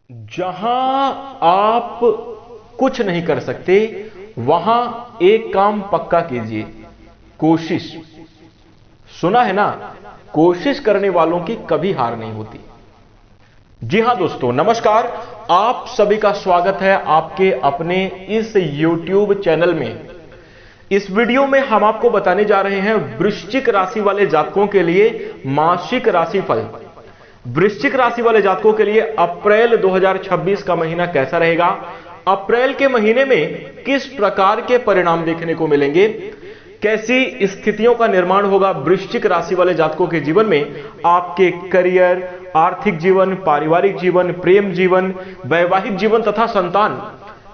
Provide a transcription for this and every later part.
जहां आप कुछ नहीं कर सकते वहां एक काम पक्का कीजिए, कोशिश। सुना है ना, कोशिश करने वालों की कभी हार नहीं होती। जी हां दोस्तों, नमस्कार। आप सभी का स्वागत है आपके अपने इस YouTube चैनल में। इस वीडियो में हम आपको बताने जा रहे हैं वृश्चिक राशि वाले जातकों के लिए मासिक राशिफल। वृश्चिक राशि वाले जातकों के लिए अप्रैल 2026 का महीना कैसा रहेगा, अप्रैल के महीने में किस प्रकार के परिणाम देखने को मिलेंगे, कैसी स्थितियों का निर्माण होगा वृश्चिक राशि वाले जातकों के जीवन में, आपके करियर, आर्थिक जीवन, पारिवारिक जीवन, प्रेम जीवन, वैवाहिक जीवन तथा संतान,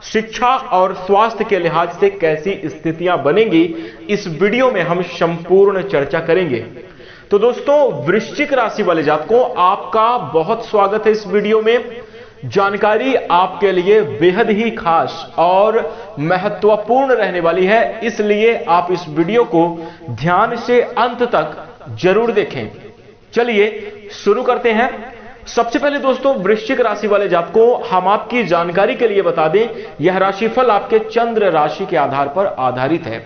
शिक्षा और स्वास्थ्य के लिहाज से कैसी स्थितियां बनेंगी, इस वीडियो में हम संपूर्ण चर्चा करेंगे। तो दोस्तों, वृश्चिक राशि वाले जातकों, आपका बहुत स्वागत है इस वीडियो में। जानकारी आपके लिए बेहद ही खास और महत्वपूर्ण रहने वाली है, इसलिए आप इस वीडियो को ध्यान से अंत तक जरूर देखें। चलिए शुरू करते हैं। सबसे पहले दोस्तों, वृश्चिक राशि वाले जातकों, हम आपकी जानकारी के लिए बता दें, यह राशिफल आपके चंद्र राशि के आधार पर आधारित है,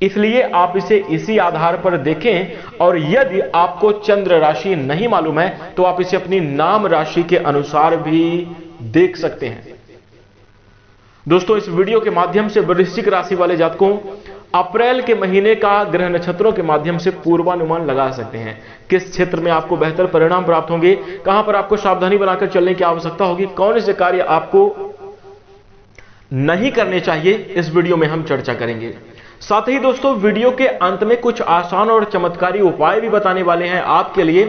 इसलिए आप इसे इसी आधार पर देखें। और यदि आपको चंद्र राशि नहीं मालूम है तो आप इसे अपनी नाम राशि के अनुसार भी देख सकते हैं। दोस्तों, इस वीडियो के माध्यम से वृश्चिक राशि वाले जातकों अप्रैल के महीने का ग्रह नक्षत्रों के माध्यम से पूर्वानुमान लगा सकते हैं। किस क्षेत्र में आपको बेहतर परिणाम प्राप्त होंगे, कहां पर आपको सावधानी बनाकर चलने की आवश्यकता होगी, कौन से कार्य आपको नहीं करने चाहिए, इस वीडियो में हम चर्चा करेंगे। साथ ही दोस्तों, वीडियो के अंत में कुछ आसान और चमत्कारी उपाय भी बताने वाले हैं आपके लिए,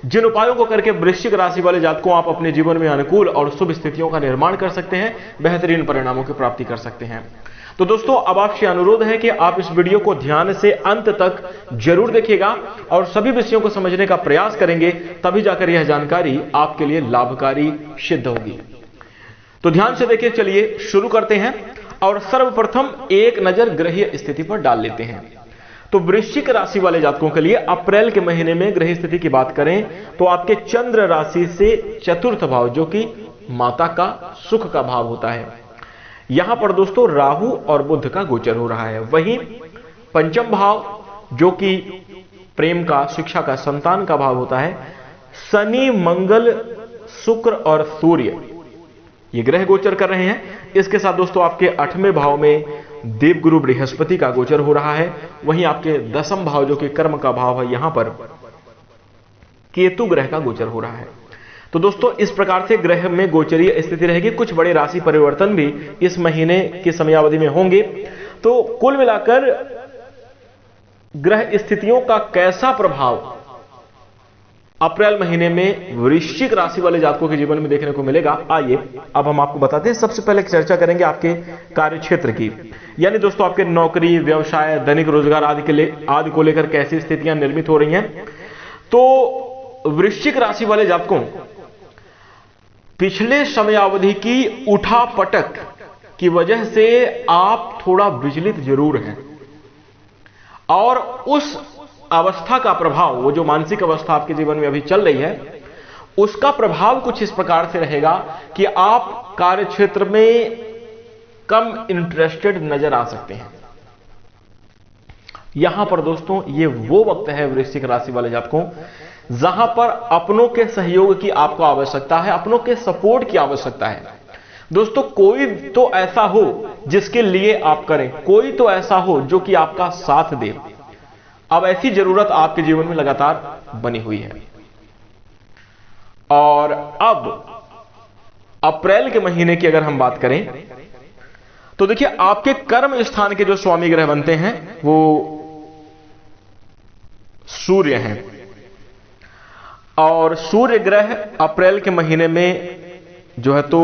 जिन उपायों को करके वृश्चिक राशि वाले जातकों आप अपने जीवन में अनुकूल और शुभ स्थितियों का निर्माण कर सकते हैं, बेहतरीन परिणामों की प्राप्ति कर सकते हैं। तो दोस्तों, अब आपसे अनुरोध है कि आप इस वीडियो को ध्यान से अंत तक जरूर देखिएगा और सभी विषयों को समझने का प्रयास करेंगे, तभी जाकर यह जानकारी आपके लिए लाभकारी सिद्ध होगी। तो ध्यान से देखिए, चलिए शुरू करते हैं और सर्वप्रथम एक नजर ग्रहीय स्थिति पर डाल लेते हैं। तो वृश्चिक राशि वाले जातकों के लिए अप्रैल के महीने में ग्रह स्थिति की बात करें तो आपके चंद्र राशि से चतुर्थ भाव, जो कि माता का सुख का भाव होता है, यहां पर दोस्तों राहु और बुध का गोचर हो रहा है। वहीं पंचम भाव, जो कि प्रेम का, शिक्षा का, संतान का भाव होता है, शनि, मंगल, शुक्र और सूर्य ये ग्रह गोचर कर रहे हैं। इसके साथ दोस्तों आपके 8वें भाव में देवगुरु बृहस्पति का गोचर हो रहा है। वहीं आपके 10वें भाव, जो कि कर्म का भाव है, यहां पर केतु ग्रह का गोचर हो रहा है। तो दोस्तों, इस प्रकार से ग्रह में गोचरीय स्थिति रहेगी। कुछ बड़े राशि परिवर्तन भी इस महीने की समयावधि में होंगे। तो कुल मिलाकर ग्रह स्थितियों का कैसा प्रभाव अप्रैल महीने में वृश्चिक राशि वाले जातकों के जीवन में देखने को मिलेगा, आइए अब हम आपको बताते हैं। सबसे पहले चर्चा करेंगे आपके कार्य क्षेत्र की, यानी दोस्तों आपके नौकरी, व्यवसाय, दैनिक रोजगार आदि को लेकर कैसी स्थितियां निर्मित हो रही हैं। तो वृश्चिक राशि वाले जातकों, पिछले समयावधि की उठापटक की वजह से आप थोड़ा विचलित जरूर हैं और उस अवस्था का प्रभाव, वो जो मानसिक अवस्था आपके जीवन में अभी चल रही है, उसका प्रभाव कुछ इस प्रकार से रहेगा कि आप कार्य क्षेत्र में कम इंटरेस्टेड नजर आ सकते हैं। यहां पर दोस्तों ये वो वक्त है वृश्चिक राशि वाले जातकों, जहां पर अपनों के सहयोग की आपको आवश्यकता है, अपनों के सपोर्ट की आवश्यकता है। दोस्तों, कोई तो ऐसा हो जिसके लिए आप करें, कोई तो ऐसा हो जो कि आपका साथ दे। अब ऐसी जरूरत आपके जीवन में लगातार बनी हुई है। और अब अप्रैल के महीने की अगर हम बात करें तो देखिए, आपके कर्म स्थान के जो स्वामी ग्रह बनते हैं वो सूर्य हैं, और सूर्य ग्रह अप्रैल के महीने में जो है, तो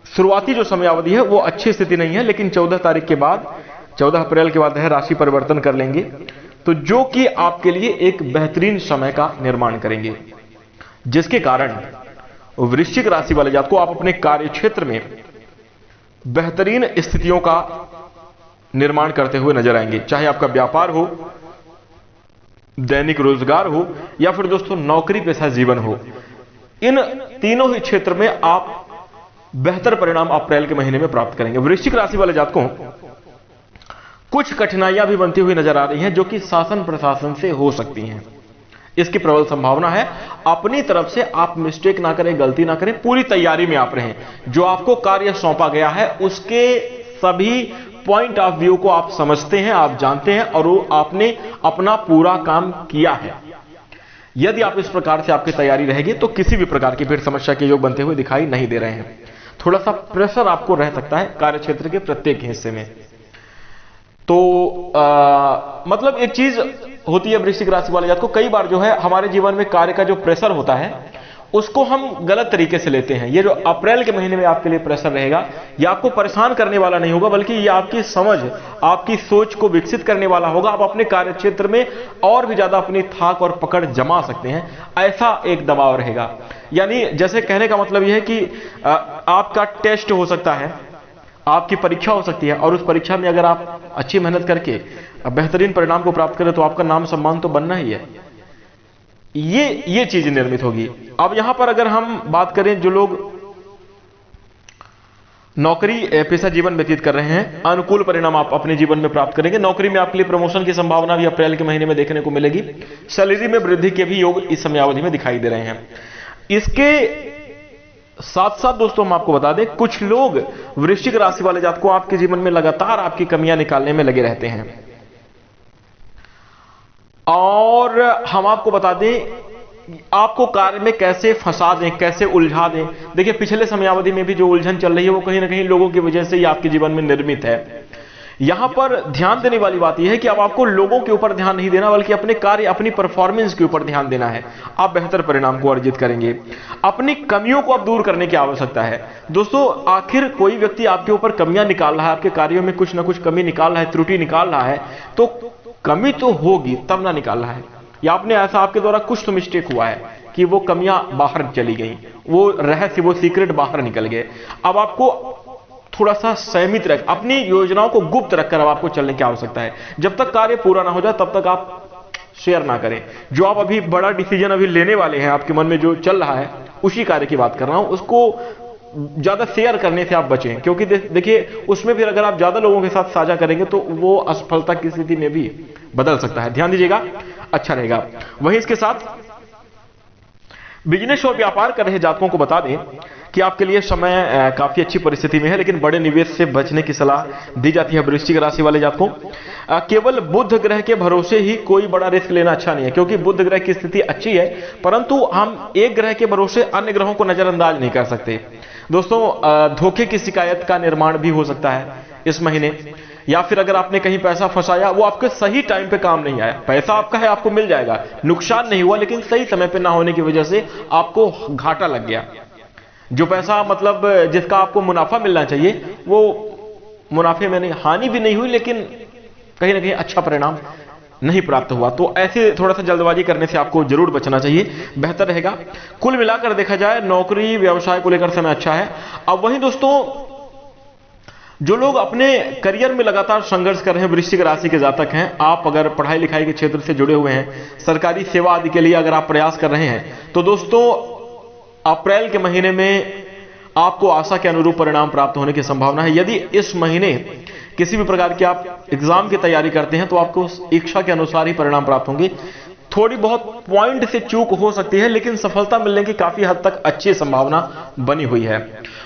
शुरुआती जो समयावधि है वो अच्छी स्थिति नहीं है, लेकिन 14 तारीख के बाद, 14 अप्रैल के बाद है राशि परिवर्तन कर लेंगे, तो जो कि आपके लिए एक बेहतरीन समय का निर्माण करेंगे, जिसके कारण वृश्चिक राशि वाले जातकों को आप अपने कार्य क्षेत्र में बेहतरीन स्थितियों का निर्माण करते हुए नजर आएंगे। चाहे आपका व्यापार हो, दैनिक रोजगार हो, या फिर दोस्तों नौकरी पेशा जीवन हो, इन तीनों ही क्षेत्र में आप बेहतर परिणाम अप्रैल के महीने में प्राप्त करेंगे। वृश्चिक राशि वाले जातकों, कुछ कठिनाइयां भी बनती हुई नजर आ रही हैं जो कि शासन प्रशासन से हो सकती हैं। इसकी प्रबल संभावना है। अपनी तरफ से आप मिस्टेक ना करें, गलती ना करें, पूरी तैयारी में आप रहें। जो आपको कार्य सौंपा गया है उसके सभी पॉइंट ऑफ व्यू को आप समझते हैं, आप जानते हैं और वो आपने अपना पूरा काम किया है। यदि आप इस प्रकार से आपकी तैयारी रहेगी तो किसी भी प्रकार की भीड़ समस्या के योग बनते हुए दिखाई नहीं दे रहे हैं। थोड़ा सा प्रेशर आपको रह सकता है कार्य क्षेत्र के प्रत्येक हिस्से में। तो मतलब एक चीज होती है वृश्चिक राशि वाले जातकों, कई बार जो है हमारे जीवन में कार्य का जो प्रेशर होता है उसको हम गलत तरीके से लेते हैं। ये जो अप्रैल के महीने में आपके लिए प्रेशर रहेगा, ये आपको परेशान करने वाला नहीं होगा, बल्कि ये आपकी समझ, आपकी सोच को विकसित करने वाला होगा। आप अपने कार्य क्षेत्र में और भी ज्यादा अपनी थाक और पकड़ जमा सकते हैं, ऐसा एक दबाव रहेगा। यानी जैसे कहने का मतलब यह है कि आपका टेस्ट हो सकता है, आपकी परीक्षा हो सकती है, और उस परीक्षा में अगर आप अच्छी मेहनत करके बेहतरीन परिणाम को प्राप्त करें तो आपका नाम सम्मान तो बनना ही है। ये चीज निर्मित होगी। अब यहां पर अगर हम बात करें, जो लोग नौकरी पेशा जीवन व्यतीत कर रहे हैं, अनुकूल परिणाम आप अपने जीवन में प्राप्त करेंगे। नौकरी में आपके लिए प्रमोशन की संभावना भी अप्रैल के महीने में देखने को मिलेगी। सैलरी में वृद्धि के भी योग इस समयावधि में दिखाई दे रहे हैं। इसके साथ साथ दोस्तों हम आपको बता दें, कुछ लोग वृश्चिक राशि वाले जातकों आपके जीवन में लगातार आपकी कमियां निकालने में लगे रहते हैं। और हम आपको बता दें आपको कार्य में कैसे फंसा दें, कैसे उलझा दें। देखिए पिछले समयावधि में भी जो उलझन चल रही है वो कहीं ना कहीं लोगों की वजह से ही आपके जीवन में निर्मित है। यहां पर ध्यान देने वाली बात यह है कि अब आपको लोगों के ऊपर ध्यान नहीं देना, बल्कि अपने कार्य, अपनी परफॉर्मेंस के ऊपर ध्यान देना है। आप बेहतर परिणाम को अर्जित करेंगे। अपनी कमियों को अब दूर करने की आवश्यकता है। दोस्तों आखिर कोई व्यक्ति आपके ऊपर कमियां निकाल रहा है, आपके कार्यों में कुछ ना कुछ कमी निकाल रहा है, त्रुटि निकाल रहा है, तो कमी तो होगी तब ना निकाल रहा है, या आपने ऐसा आपके द्वारा कुछ तो मिस्टेक हुआ है कि वो कमियां बाहर चली गई, वो रहस्य, वो सीक्रेट बाहर निकल गए। अब आपको थोड़ा सा संयमित रख, अपनी योजनाओं को गुप्त रखकर अब आपको चलने की आवश्यकता है। जब तक कार्य पूरा ना हो जाए तब तक आप शेयर ना करें। जो आप अभी बड़ा डिसीजन अभी लेने वाले हैं, आपके मन में जो चल रहा है उसी कार्य की बात कर रहा हूं, उसको ज्यादा शेयर करने से आप बचें, क्योंकि देखिए उसमें फिर अगर आप ज्यादा लोगों के साथ साझा करेंगे तो वो असफलता की स्थिति में भी बदल सकता है। ध्यान दीजिएगा, अच्छा रहेगा। वहीं इसके साथ बिजनेस और व्यापार कर रहे जातकों को बता दें कि आपके लिए समय काफी अच्छी परिस्थिति में है, लेकिन बड़े निवेश से बचने की सलाह दी जाती है वृश्चिक राशि वाले जातकों। केवल बुध ग्रह के भरोसे ही कोई बड़ा रिस्क लेना अच्छा नहीं है, क्योंकि बुध ग्रह की स्थिति अच्छी है, परंतु हम एक ग्रह के भरोसे अन्य ग्रहों को नजरअंदाज नहीं कर सकते। दोस्तों धोखे की शिकायत का निर्माण भी हो सकता है इस महीने, या फिर अगर आपने कहीं पैसा फंसाया, वो आपके सही टाइम पे काम नहीं आया। पैसा आपका है, आपको मिल जाएगा, नुकसान नहीं हुआ, लेकिन सही समय पे ना होने की वजह से आपको घाटा लग गया। जो पैसा मतलब जिसका आपको मुनाफा मिलना चाहिए वो मुनाफे में नहीं, हानि भी नहीं हुई, लेकिन कहीं ना कहीं अच्छा परिणाम नहीं प्राप्त हुआ। तो ऐसे थोड़ा सा जल्दबाजी करने से आपको जरूर बचना चाहिए, बेहतर रहेगा। कुल मिलाकर देखा जाए नौकरी व्यवसाय को लेकर समय अच्छा है। अब वहीं दोस्तों जो लोग अपने करियर में लगातार संघर्ष कर रहे हैं, वृश्चिक राशि के जातक हैं, आप अगर पढ़ाई लिखाई के क्षेत्र से जुड़े हुए हैं, सरकारी सेवा आदि के लिए अगर आप प्रयास कर रहे हैं, तो दोस्तों अप्रैल के महीने में आपको आशा के अनुरूप परिणाम प्राप्त होने की संभावना है। यदि इस महीने किसी भी प्रकार की आप एग्जाम की तैयारी करते हैं तो आपको उस इच्छा के अनुसार ही परिणाम प्राप्त होंगे। थोड़ी बहुत पॉइंट से चूक हो सकती है, लेकिन सफलता मिलने की काफी हद तक अच्छी संभावना बनी हुई है।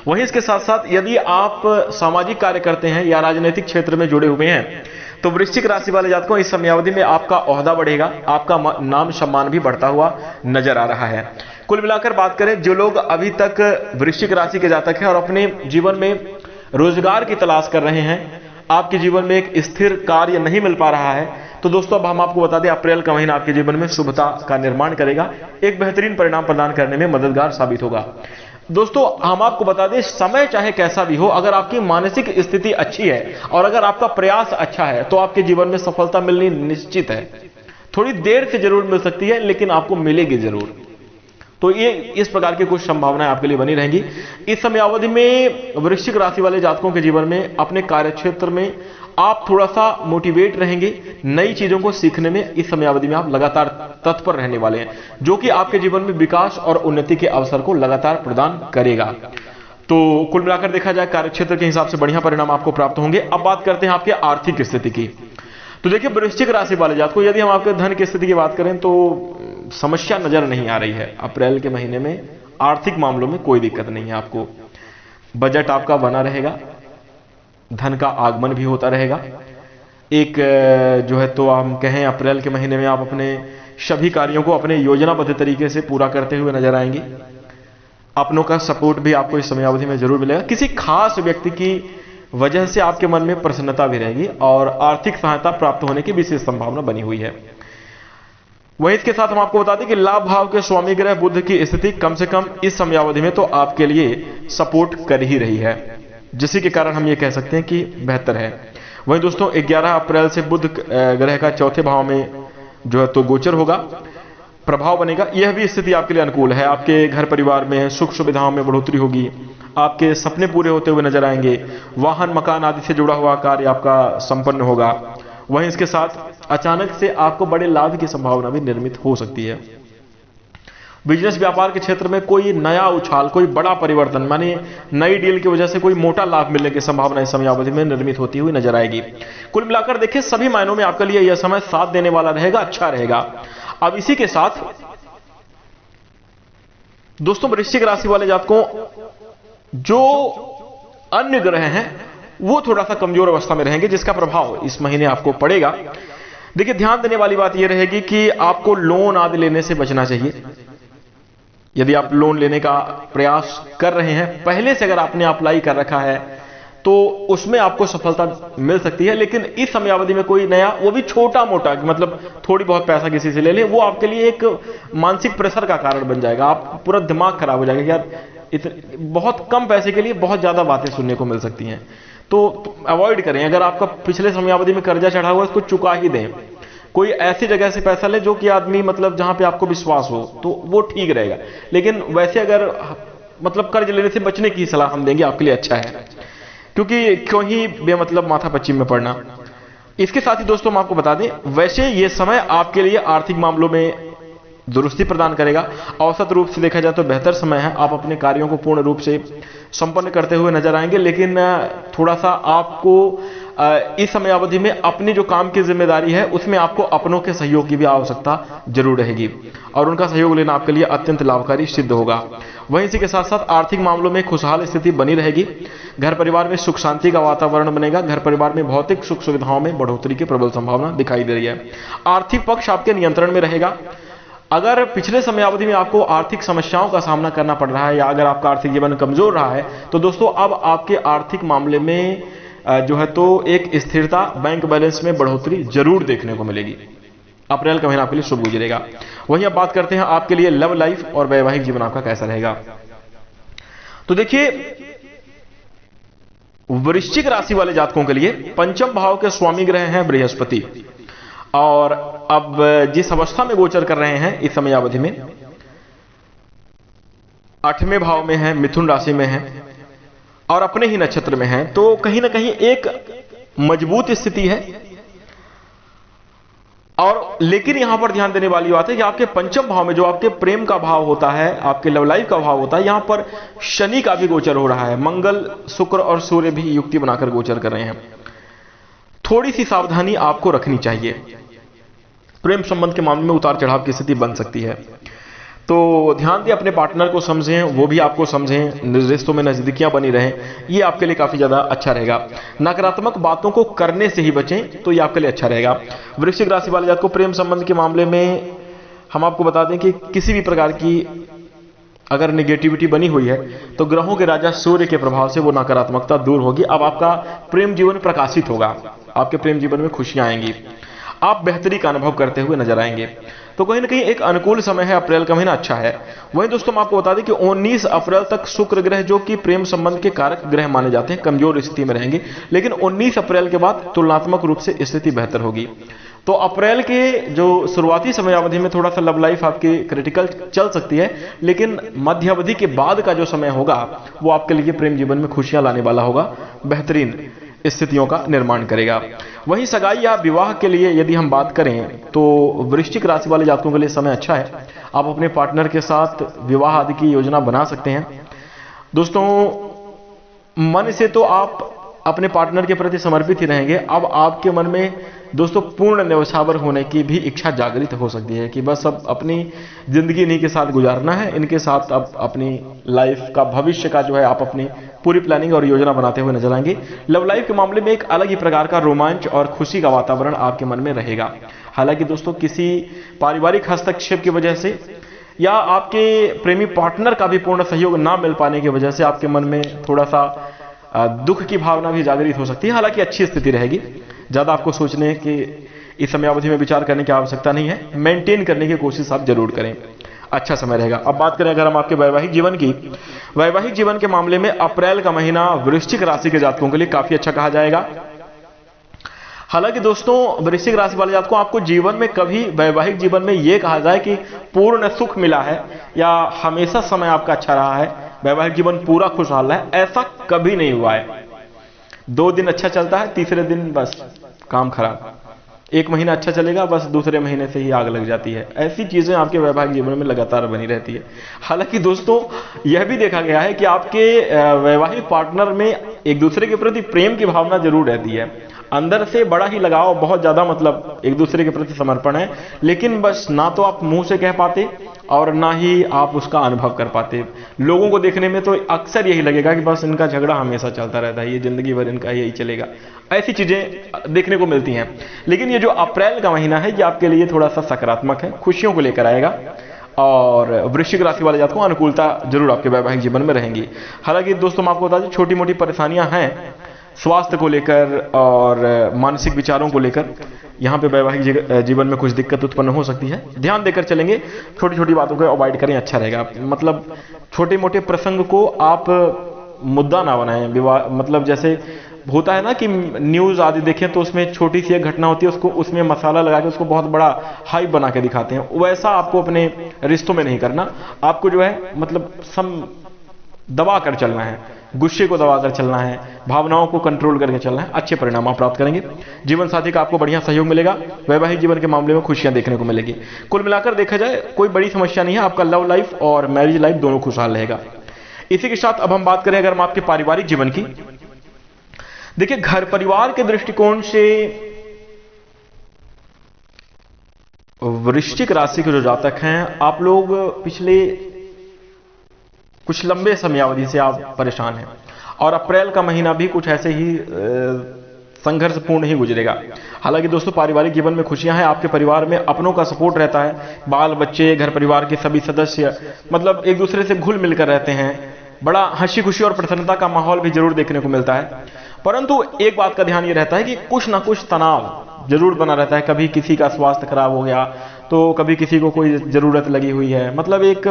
वहीं इसके साथ साथ यदि आप सामाजिक कार्य करते हैं या राजनीतिक क्षेत्र में जुड़े हुए हैं तो वृश्चिक राशि वाले जातकों इस समयावधि में आपका ओहदा बढ़ेगा, आपका नाम सम्मान भी बढ़ता हुआ नजर आ रहा है। कुल मिलाकर बात करें, जो लोग अभी तक वृश्चिक राशि के जातक हैं और अपने जीवन में रोजगार की तलाश कर रहे हैं, आपके जीवन में एक स्थिर कार्य नहीं मिल पा रहा है, तो दोस्तों अब हम आपको बता दें अप्रैल का महीना आपके जीवन में शुभता का निर्माण करेगा, एक बेहतरीन परिणाम प्रदान करने में मददगार साबित होगा। दोस्तों हम आपको बता दें समय चाहे कैसा भी हो, अगर आपकी मानसिक स्थिति अच्छी है और अगर आपका प्रयास अच्छा है तो आपके जीवन में सफलता मिलनी निश्चित है। थोड़ी देर से जरूर मिल सकती है, लेकिन आपको मिलेगी जरूर। तो ये इस प्रकार की कुछ संभावनाएं आपके लिए बनी रहेंगी। इस समयावधि में वृश्चिक राशि वाले जातकों के जीवन में अपने कार्यक्षेत्र में आप थोड़ा सा मोटिवेट रहेंगे, नई चीजों को सीखने में इस समयावधि में आप लगातार तत्पर रहने वाले हैं, जो कि आपके जीवन में विकास और उन्नति के अवसर को लगातार प्रदान करेगा। तो कुल मिलाकर देखा जाए कार्यक्षेत्र के हिसाब से बढ़िया परिणाम आपको प्राप्त होंगे। अब बात करते हैं आपके आर्थिक स्थिति की। तो देखिए वृश्चिक राशि वाले जात को यदि हम आपके धन की स्थिति की बात करें तो समस्या नजर नहीं आ रही है। अप्रैल के महीने में आर्थिक मामलों में कोई दिक्कत नहीं है आपको। बजट आपका बना रहेगा, धन का आगमन भी होता रहेगा। एक जो है तो हम कहें अप्रैल के महीने में आप अपने सभी कार्यों को अपने योजनाबद्ध तरीके से पूरा करते हुए नजर आएंगे। अपनों का सपोर्ट भी आपको इस समयावधि में जरूर मिलेगा। किसी खास व्यक्ति की वजह से आपके मन में प्रसन्नता भी रहेगी और आर्थिक सहायता प्राप्त होने की विशेष संभावना बनी हुई है। वहीं इसके साथ हम आपको बता दें कि लाभ भाव के स्वामी ग्रह बुध की स्थिति कम से कम इस समयावधि में तो आपके लिए सपोर्ट कर ही रही है, जिसी के कारण हम ये कह सकते हैं कि बेहतर है। वहीं दोस्तों 11 अप्रैल से बुध ग्रह का चौथे भाव में जो है तो गोचर होगा, प्रभाव बनेगा। यह भी स्थिति आपके लिए अनुकूल है। आपके घर परिवार में सुख सुविधाओं में बढ़ोतरी होगी, आपके सपने पूरे होते हुए नजर आएंगे, वाहन मकान आदि से जुड़ा हुआ कार्य आपका संपन्न होगा। वहीं इसके साथ अचानक से आपको बड़े लाभ की संभावना भी निर्मित हो सकती है। बिजनेस व्यापार के क्षेत्र में कोई नया उछाल, कोई बड़ा परिवर्तन माने नई डील की वजह से कोई मोटा लाभ मिलने की संभावना इस समयावधि में निर्मित होती हुई नजर आएगी। कुल मिलाकर देखिए सभी मायनों में आपके लिए यह समय साथ देने वाला रहेगा, अच्छा रहेगा। अब इसी के साथ दोस्तों वृश्चिक राशि वाले जातकों जो अन्य ग्रह हैं वो थोड़ा सा कमजोर अवस्था में रहेंगे, जिसका प्रभाव इस महीने आपको पड़ेगा। देखिए ध्यान देने वाली बात यह रहेगी कि आपको लोन आदि लेने से बचना चाहिए। यदि आप लोन लेने का प्रयास कर रहे हैं, पहले से अगर आपने अप्लाई कर रखा है तो उसमें आपको सफलता मिल सकती है। लेकिन इस समयावधि में कोई नया, वो भी छोटा मोटा, मतलब थोड़ी बहुत पैसा किसी से ले लें, वो आपके लिए एक मानसिक प्रेशर का कारण बन जाएगा। आप पूरा दिमाग खराब हो जाएगा कि यार बहुत कम पैसे के लिए बहुत ज्यादा बातें सुनने को मिल सकती हैं। तो अवॉइड करें। अगर आपका पिछले समयावधि में कर्जा चढ़ा हुआ है उसको चुका ही दें। कोई ऐसी जगह से पैसा ले जो कि आदमी मतलब जहां पे आपको विश्वास हो, तो वो ठीक रहेगा। लेकिन वैसे अगर मतलब कर्ज लेने से बचने की सलाह हम देंगे, आपके लिए अच्छा है, क्योंकि क्यों ही बेमतलब माथा पच्ची में पड़ना। इसके साथ ही दोस्तों हम आपको बता दें, वैसे ये समय आपके लिए आर्थिक मामलों में दुरुस्ती प्रदान करेगा। औसत रूप से देखा जाए तो बेहतर समय है। आप अपने कार्यों को पूर्ण रूप से संपन्न करते हुए नजर आएंगे। लेकिन थोड़ा सा आपको इस समयावधि में अपनी जो काम की जिम्मेदारी है उसमें आपको अपनों के सहयोग की भी आवश्यकता जरूर रहेगी और उनका सहयोग लेना आपके लिए अत्यंत लाभकारी सिद्ध होगा। वहीं इसी के साथ साथ आर्थिक मामलों में खुशहाल स्थिति बनी रहेगी। घर परिवार में सुख शांति का वातावरण बनेगा। घर परिवार में भौतिक सुख सुविधाओं में बढ़ोतरी की प्रबल संभावना दिखाई दे रही है। आर्थिक पक्ष आपके नियंत्रण में रहेगा। अगर पिछले समयावधि में आपको आर्थिक समस्याओं का सामना करना पड़ रहा है या अगर आपका आर्थिक जीवन कमजोर रहा है, तो दोस्तों अब आपके आर्थिक मामले में जो है तो एक स्थिरता, बैंक बैलेंस में बढ़ोतरी जरूर देखने को मिलेगी। अप्रैल का महीना आपके लिए शुभ गुजरेगा। वहीं अब बात करते हैं आपके लिए लव लाइफ और वैवाहिक जीवन आपका कैसा रहेगा। तो देखिए वृश्चिक राशि वाले जातकों के लिए पंचम भाव के स्वामी ग्रह हैं बृहस्पति, और अब जिस अवस्था में गोचर कर रहे हैं इस समयावधि में 8वें भाव में है, मिथुन राशि में है और अपने ही नक्षत्र में है। तो कहीं ना कहीं एक मजबूत स्थिति है। और लेकिन यहां पर ध्यान देने वाली बात है कि आपके पंचम भाव में जो आपके प्रेम का भाव होता है, आपके लव लाइफ का भाव होता है, यहां पर शनि का भी गोचर हो रहा है। मंगल, शुक्र और सूर्य भी युक्ति बनाकर गोचर कर रहे हैं। थोड़ी सी सावधानी आपको रखनी चाहिए। प्रेम संबंध के मामले में उतार चढ़ाव की स्थिति बन सकती है, तो ध्यान दें, अपने पार्टनर को समझें, वो भी आपको समझें, रिश्तों में नजदीकियां बनी रहें, ये आपके लिए काफी ज्यादा अच्छा रहेगा। नकारात्मक बातों को करने से ही बचें, तो ये आपके लिए अच्छा रहेगा। वृश्चिक राशि वाले जातकों को प्रेम संबंध के मामले में हम आपको बता दें कि किसी भी प्रकार की अगर नेगेटिविटी बनी हुई है तो ग्रहों के राजा सूर्य के प्रभाव से वो नकारात्मकता दूर होगी। अब आपका प्रेम जीवन प्रकाशित होगा, आपके प्रेम जीवन में खुशियां आएंगी, आप बेहतरी का अनुभव करते हुए नजर आएंगे। तो कहीं ना कहीं एक अनुकूल समय है, अप्रैल का महीना अच्छा है। वहीं दोस्तों हम आपको बता दें कि 19 अप्रैल तक शुक्र ग्रह जो कि प्रेम संबंध के कारक ग्रह माने जाते हैं कमजोर स्थिति में रहेंगे, लेकिन 19 अप्रैल के बाद तुलनात्मक रूप से स्थिति बेहतर होगी। तो अप्रैल के जो शुरुआती समयावधि में थोड़ा सा लव लाइफ आपकी क्रिटिकल चल सकती है, लेकिन मध्य अवधि के बाद का जो समय होगा वो आपके लिए प्रेम जीवन में खुशियां लाने वाला होगा, बेहतरीन। स्थितियों का निर्माण करेगा। वहीं सगाई या विवाह के लिए यदि हम बात करें तो वृश्चिक राशि वाले जातकों के लिए समय अच्छा है। आप अपने पार्टनर के साथ विवाह आदि की योजना बना सकते हैं। दोस्तों, मन से तो आप अपने पार्टनर के प्रति समर्पित ही रहेंगे। अब आपके मन में दोस्तों पूर्ण न्यौछावर होने की भी इच्छा जागृत हो सकती है कि बस अब अपनी जिंदगी इन्हीं के साथ गुजारना है, इनके साथ अब अपनी लाइफ का, भविष्य का जो है आप अपनी पूरी प्लानिंग और योजना बनाते हुए नजर आएंगे। लव लाइफ के मामले में एक अलग ही प्रकार का रोमांच और खुशी का वातावरण आपके मन में रहेगा। हालांकि दोस्तों किसी पारिवारिक हस्तक्षेप की वजह से या आपके प्रेमी पार्टनर का भी पूर्ण सहयोग ना मिल पाने की वजह से आपके मन में थोड़ा सा दुख की भावना भी जागृत हो सकती है। हालांकि अच्छी स्थिति रहेगी, ज्यादा आपको सोचने की इस समयावधि में विचार करने की आवश्यकता नहीं है। मेंटेन करने की कोशिश आप जरूर करें, अच्छा समय रहेगा। अब बात करें अगर हम आपके वैवाहिक जीवन की, वैवाहिक जीवन के मामले में अप्रैल का महीना वृश्चिक राशि के जातकों के लिए काफी अच्छा कहा जाएगा। हालांकि दोस्तों वृश्चिक राशि वाले जातकों, आपको जीवन में कभी वैवाहिक जीवन में यह कहा जाए कि पूर्ण सुख मिला है या हमेशा समय आपका अच्छा रहा है, वैवाहिक जीवन पूरा खुशहाल है, ऐसा कभी नहीं हुआ है। 2 दिन अच्छा चलता है, तीसरे दिन बस काम खराब। 1 महीना अच्छा चलेगा, बस दूसरे महीने से ही आग लग जाती है। ऐसी चीजें आपके वैवाहिक जीवन में लगातार बनी रहती है। हालांकि दोस्तों यह भी देखा गया है कि आपके वैवाहिक पार्टनर में एक दूसरे के प्रति प्रेम की भावना जरूर रहती है, अंदर से बड़ा ही लगाव, बहुत ज्यादा मतलब एक दूसरे के प्रति समर्पण है, लेकिन बस ना तो आप मुंह से कह पाते और ना ही आप उसका अनुभव कर पाते। लोगों को देखने में तो अक्सर यही लगेगा कि बस इनका झगड़ा हमेशा चलता रहता है, ये जिंदगी भर इनका यही चलेगा, ऐसी चीजें देखने को मिलती हैं। लेकिन ये जो अप्रैल का महीना है ये आपके लिए थोड़ा सा सकारात्मक है, खुशियों को लेकर आएगा और वृश्चिक राशि वाले जातकों को अनुकूलता जरूर आपके वैवाहिक जीवन में रहेंगी। हालांकि दोस्तों मैं आपको बता दें, छोटी मोटी परेशानियां हैं स्वास्थ्य को लेकर और मानसिक विचारों को लेकर, यहाँ पे वैवाहिक जीवन में कुछ दिक्कत उत्पन्न हो सकती है। ध्यान देकर चलेंगे, छोटी छोटी बातों को अवॉइड करें, अच्छा रहेगा। मतलब छोटे मोटे प्रसंग को आप मुद्दा ना बनाएं। विवाह मतलब जैसे होता है ना कि न्यूज आदि देखें तो उसमें छोटी सी एक घटना होती है, उसको उसमें मसाला लगा के उसको बहुत बड़ा हाइप बना के दिखाते हैं। वैसा आपको अपने रिश्तों में नहीं करना। आपको जो है मतलब दबा कर चलना है, गुस्से को दबा कर चलना है, भावनाओं को कंट्रोल करके चलना है, अच्छे परिणाम आप प्राप्त करेंगे। जीवन साथी का आपको बढ़िया सहयोग मिलेगा, वैवाहिक जीवन के मामले में खुशियां देखने को मिलेगी। कुल मिलाकर देखा जाए कोई बड़ी समस्या नहीं है, आपका लव लाइफ और मैरिज लाइफ दोनों खुशहाल रहेगा। इसी के साथ अब हम बात करें अगर हम आपके पारिवारिक जीवन की, देखिए घर परिवार के दृष्टिकोण से वृश्चिक राशि के जो जातक हैं, आप लोग पिछले कुछ लंबे समयावधि से आप परेशान हैं और अप्रैल का महीना भी कुछ ऐसे ही संघर्षपूर्ण ही गुजरेगा। हालांकि दोस्तों पारिवारिक जीवन में खुशियां हैं, आपके परिवार में अपनों का सपोर्ट रहता है, बाल बच्चे घर परिवार के सभी सदस्य मतलब एक दूसरे से घुल मिलकर रहते हैं, बड़ा हंसी खुशी और प्रसन्नता का माहौल भी जरूर देखने को मिलता है। परंतु एक बात का ध्यान ये रहता है कि कुछ ना कुछ तनाव जरूर बना रहता है। कभी किसी का स्वास्थ्य खराब हो गया तो कभी किसी को कोई जरूरत लगी हुई है, मतलब एक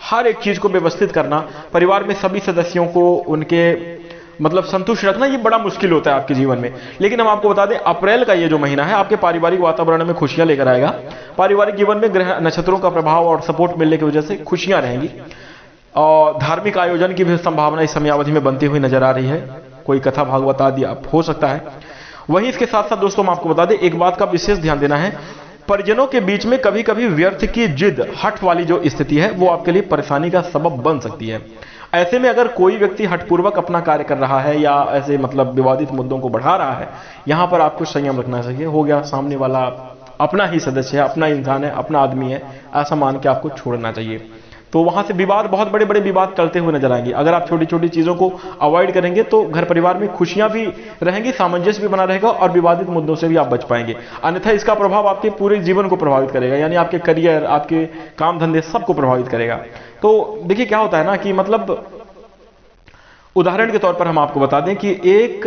हर एक चीज को व्यवस्थित करना, परिवार में सभी सदस्यों को उनके मतलब संतुष्ट रखना, ये बड़ा मुश्किल होता है आपके जीवन में। लेकिन हम आपको बता दें अप्रैल का ये जो महीना है आपके पारिवारिक वातावरण में खुशियां लेकर आएगा। पारिवारिक जीवन में ग्रह नक्षत्रों का प्रभाव और सपोर्ट मिलने की वजह से खुशियां रहेंगी और धार्मिक आयोजन की भी संभावना इस समयावधि में बनती हुई नजर आ रही है। कोई कथा भागवत आदि हो सकता है। वहीं इसके साथ साथ दोस्तों हम आपको बता दें एक बात का विशेष ध्यान देना है, परिजनों के बीच में कभी कभी व्यर्थ की जिद, हठ वाली जो स्थिति है वो आपके लिए परेशानी का सबब बन सकती है। ऐसे में अगर कोई व्यक्ति हठपूर्वक अपना कार्य कर रहा है या ऐसे मतलब विवादित मुद्दों को बढ़ा रहा है, यहां पर आपको संयम रखना चाहिए। हो गया सामने वाला अपना ही सदस्य है, अपना इंसान है, अपना आदमी है, ऐसा मान के आपको छोड़ना चाहिए। तो वहां से विवाद, बहुत बड़े बड़े विवाद चलते हुए नजर आएंगे। अगर आप छोटी छोटी चीजों को अवॉइड करेंगे तो घर परिवार में खुशियां भी रहेंगी, सामंजस्य भी बना रहेगा और विवादित मुद्दों से भी आप बच पाएंगे। अन्यथा इसका प्रभाव आपके पूरे जीवन को प्रभावित करेगा, यानी आपके करियर, आपके काम धंधे सबको प्रभावित करेगा। तो देखिए क्या होता है ना कि मतलब उदाहरण के तौर पर हम आपको बता दें कि एक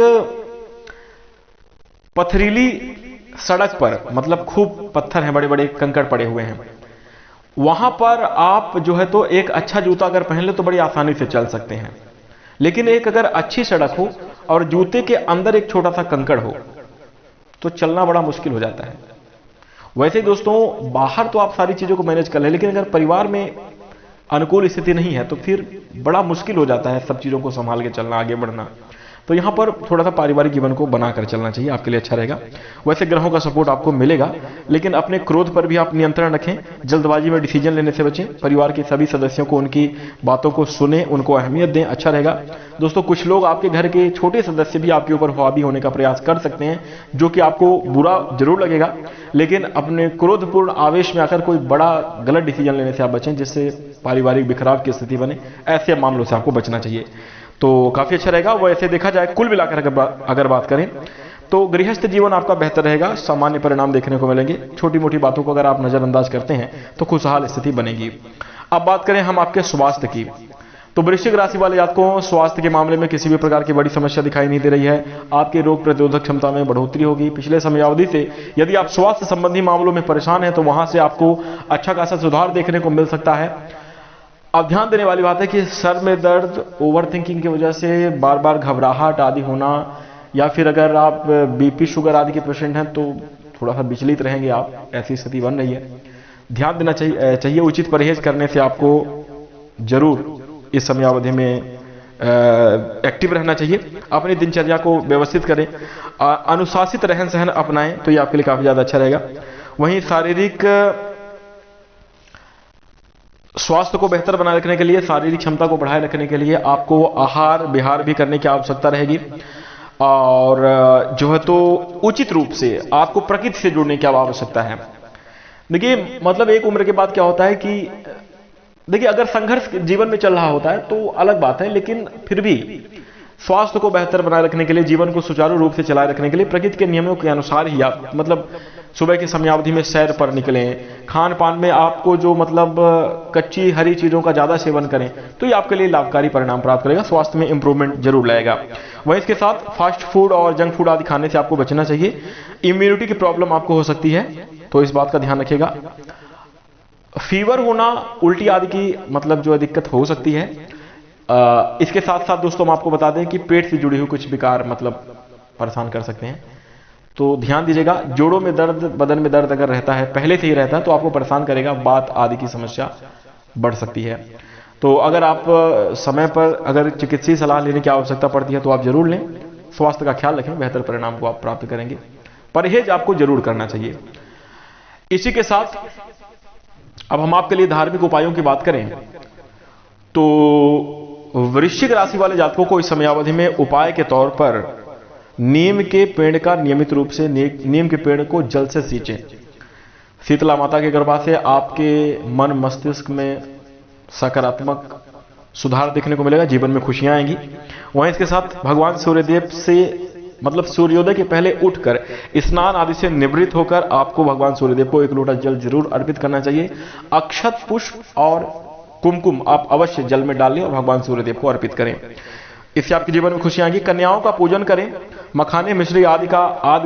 पथरीली सड़क पर मतलब खूब पत्थर हैं, बड़े बड़े कंकड़ पड़े हुए हैं, वहां पर आप जो है तो एक अच्छा जूता अगर पहन ले तो बड़ी आसानी से चल सकते हैं। लेकिन एक अगर अच्छी सड़क हो और जूते के अंदर एक छोटा सा कंकड़ हो तो चलना बड़ा मुश्किल हो जाता है। वैसे दोस्तों बाहर तो आप सारी चीजों को मैनेज कर ले, लेकिन अगर परिवार में अनुकूल स्थिति नहीं है तो फिर बड़ा मुश्किल हो जाता है सब चीजों को संभाल के चलना, आगे बढ़ना। तो यहां पर थोड़ा सा पारिवारिक जीवन को बनाकर चलना चाहिए, आपके लिए अच्छा रहेगा। वैसे ग्रहों का सपोर्ट आपको मिलेगा, लेकिन अपने क्रोध पर भी आप नियंत्रण रखें, जल्दबाजी में डिसीजन लेने से बचें, परिवार के सभी सदस्यों को उनकी बातों को सुने, उनको अहमियत दें, अच्छा रहेगा। दोस्तों कुछ लोग आपके घर के छोटे सदस्य भी आपके ऊपर हावी होने का प्रयास कर सकते हैं, जो कि आपको बुरा जरूर लगेगा, लेकिन अपने क्रोधपूर्ण आवेश में आकर कोई बड़ा गलत डिसीजन लेने से आप बचें, जिससे पारिवारिक बिखराव की स्थिति बने। ऐसे मामलों से आपको बचना चाहिए, तो काफी अच्छा रहेगा। वैसे देखा जाए कुल मिलाकर अगर बात करें तो गृहस्थ जीवन आपका बेहतर रहेगा, सामान्य परिणाम देखने को मिलेंगे। छोटी मोटी बातों को अगर आप नजरअंदाज करते हैं तो खुशहाल स्थिति बनेगी। अब बात करें हम आपके स्वास्थ्य की, तो वृश्चिक राशि वाले जातकों स्वास्थ्य के मामले में किसी भी प्रकार की बड़ी समस्या दिखाई नहीं दे रही है। आपकी रोग प्रतिरोधक क्षमता में बढ़ोतरी होगी। पिछले समयावधि से यदि आप स्वास्थ्य संबंधी मामलों में परेशान हैं तो वहां से आपको अच्छा खासा सुधार देखने को मिल सकता है। अब ध्यान देने वाली बात है कि सर में दर्द, ओवर थिंकिंग की वजह से बार बार घबराहट आदि होना, या फिर अगर आप बीपी शुगर आदि के पेशेंट हैं तो थोड़ा सा विचलित रहेंगे आप, ऐसी स्थिति बन रही है। ध्यान देना चाहिए। उचित परहेज करने से आपको जरूर इस समयावधि में एक्टिव रहना चाहिए। अपनी दिनचर्या को व्यवस्थित करें, अनुशासित रहन सहन अपनाएं तो ये आपके लिए काफी ज्यादा अच्छा रहेगा। वहीं शारीरिक स्वास्थ्य को बेहतर बनाए रखने के लिए, शारीरिक क्षमता को बढ़ाए रखने के लिए आपको आहार विहार भी करने की आवश्यकता रहेगी, और जो है तो उचित रूप से आपको प्रकृति से जुड़ने की आवश्यकता है। देखिए मतलब एक उम्र के बाद क्या होता है कि देखिए अगर संघर्ष जीवन में चल रहा होता है तो अलग बात है, लेकिन फिर भी स्वास्थ्य को बेहतर बनाए रखने के लिए, जीवन को सुचारू रूप से चलाए रखने के लिए प्रकृति के नियमों के अनुसार ही आप मतलब सुबह की समयावधि में सैर पर निकलें। खान पान में आपको जो मतलब कच्ची हरी चीजों का ज्यादा सेवन करें तो ये आपके लिए लाभकारी परिणाम प्राप्त करेगा, स्वास्थ्य में इंप्रूवमेंट जरूर लाएगा। वहीं इसके साथ फास्ट फूड और जंक फूड आदि खाने से आपको बचना चाहिए। इम्यूनिटी की प्रॉब्लम आपको हो सकती है तो इस बात का ध्यान रखिएगा। फीवर होना, उल्टी आदि की मतलब जो दिक्कत हो सकती है। इसके साथ साथ दोस्तों हम आपको बता दें कि पेट से जुड़ी हुई कुछ विकार मतलब परेशान कर सकते हैं, तो ध्यान दीजिएगा। जोड़ों में दर्द, बदन में दर्द अगर रहता है, पहले से ही रहता है तो आपको परेशान करेगा, बात आदि की समस्या बढ़ सकती है। तो अगर आप समय पर अगर चिकित्सीय सलाह लेने की आवश्यकता पड़ती है तो आप जरूर लें। स्वास्थ्य का ख्याल रखें, बेहतर परिणाम को आप प्राप्त करेंगे। परहेज आपको जरूर करना चाहिए। इसी के साथ अब हम आपके लिए धार्मिक उपायों की बात करें तो वृश्चिक राशि वाले जातकों को इस समयावधि में उपाय के तौर पर नीम के पेड़ का नियमित रूप से नीम के पेड़ को जल से सींचें। शीतला माता के कृपा से आपके मन मस्तिष्क में सकारात्मक सुधार देखने को मिलेगा, जीवन में खुशियां आएंगी। वहीं इसके साथ भगवान सूर्यदेव से मतलब सूर्योदय के पहले उठकर स्नान आदि से निवृत्त होकर आपको भगवान सूर्यदेव को एक लोटा जल जरूर अर्पित करना चाहिए। अक्षत, पुष्प और कुमकुम आप अवश्य जल में डालें और भगवान सूर्यदेव को अर्पित करें, इससे आपके जीवन में खुशियां आएंगी। कन्याओं का पूजन करें, मखाने मिश्री आदि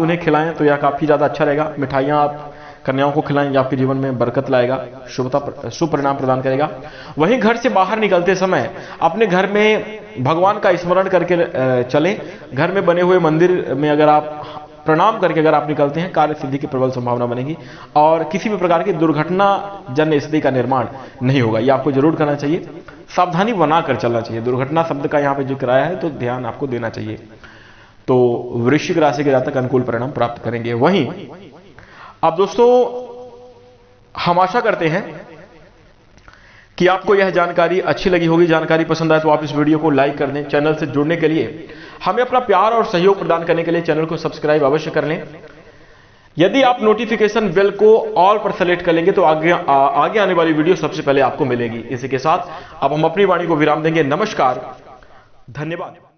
उन्हें खिलाएं तो यह काफी ज्यादा अच्छा रहेगा। मिठाइयां आप कन्याओं को खिलाएं, आपके जीवन में बरकत लाएगा, शुभ परिणाम प्रदान करेगा। वहीं घर से बाहर निकलते समय अपने घर में भगवान का स्मरण करके चलें। घर में बने हुए मंदिर में अगर आप प्रणाम करके अगर आप निकलते हैं, कार्य सिद्धि की प्रबल संभावना बनेगी और किसी भी प्रकार की दुर्घटना जन्य स्थिति का निर्माण नहीं होगा। यह आपको जरूर करना चाहिए, सावधानी बनाकर चलना चाहिए। दुर्घटना शब्द का यहाँ पे जिक्र आया है तो ध्यान आपको देना चाहिए। तो वृश्चिक राशि के जातक अनुकूल परिणाम प्राप्त करेंगे। वहीं अब दोस्तों हम आशा करते हैं कि आपको यह जानकारी अच्छी लगी होगी। जानकारी पसंद आए तो आप इस वीडियो को लाइक कर दें। चैनल से जुड़ने के लिए, हमें अपना प्यार और सहयोग प्रदान करने के लिए चैनल को सब्सक्राइब अवश्य कर लें। यदि आप नोटिफिकेशन बेल को ऑल पर सेलेक्ट कर लेंगे तो आगे आने वाली वीडियो सबसे पहले आपको मिलेगी। इसी के साथ अब हम अपनी वाणी को विराम देंगे। नमस्कार, धन्यवाद।